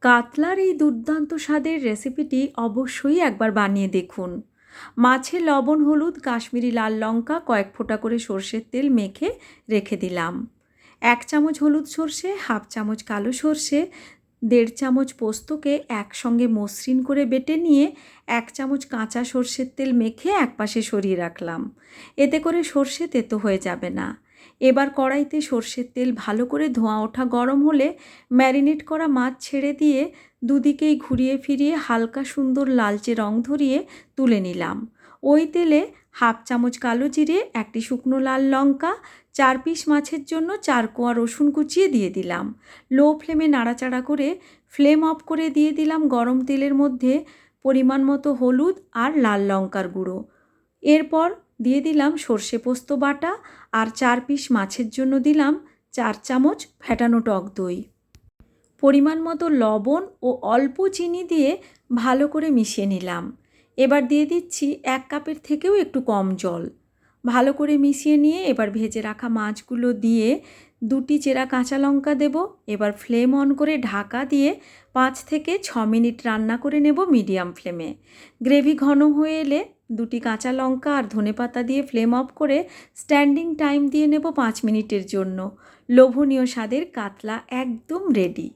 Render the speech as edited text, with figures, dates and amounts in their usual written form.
কাতলার এই দুর্দান্ত স্বাদের রেসিপিটি অবশ্যই একবার বানিয়ে দেখুন। মাছে লবণ, হলুদ, কাশ্মীরি লাল লঙ্কা, কয়েক ফোঁটা করে সর্ষের তেল মেখে রেখে দিলাম। 1 চামচ হলুদ সর্ষে, হাফ চামচ কালো সর্ষে, 1.5 চামচ পোস্তকে একসঙ্গে মসৃণ করে বেটে নিয়ে 1 চামচ কাঁচা সর্ষের তেল মেখে একপাশে সরিয়ে রাখলাম। এতে করে সর্ষে তেতো হয়ে যাবে না। এবার কড়াইতে সর্ষের তেল ভালো করে ধোঁয়া ওঠা গরম হলে ম্যারিনেট করা মাছ ছেড়ে দিয়ে দুদিকেই ঘুরিয়ে ফিরিয়ে হালকা সুন্দর লালচে রং ধরিয়ে তুলে নিলাম। ওই তেলে হাফ চামচ কালো জিরে, 1টি শুকনো লাল লঙ্কা, 4 পিস মাছের জন্য 4 কোয়া রসুন কুচিয়ে দিয়ে দিলাম। লো ফ্লেমে নাড়াচাড়া করে ফ্লেম অফ করে দিয়ে দিলাম গরম তেলের মধ্যে পরিমাণ মতো হলুদ আর লাল লঙ্কার গুঁড়ো। এরপর দিয়ে দিলাম সর্ষে পোস্ত বাটা আর 4 পিস মাছের জন্য দিলাম 4 চামচ ফ্যাটানো টক দই। পরিমাণ মতো লবণ ও অল্প চিনি দিয়ে ভালো করে মিশিয়ে নিলাম। এবার দিয়ে দিচ্ছি 1 কাপের থেকেও একটু কম জল। ভালো করে মিশিয়ে নিয়ে এবার ভেজে রাখা মাছগুলো দিয়ে 2টি চেরা কাঁচা লঙ্কা দেব। এবার ফ্লেম অন করে ঢাকা দিয়ে 5 থেকে 6 মিনিট রান্না করে নেব মিডিয়াম ফ্লেমে। গ্রেভি ঘন হয়ে এলে 2টি কাঁচা লঙ্কা আর ধনেপাতা দিয়ে ফ্লেম অফ করে স্ট্যান্ডিং টাইম দিয়ে নেব 5 মিনিটের জন্য। লোভনীয় স্বাদের কাতলা একদম রেডি।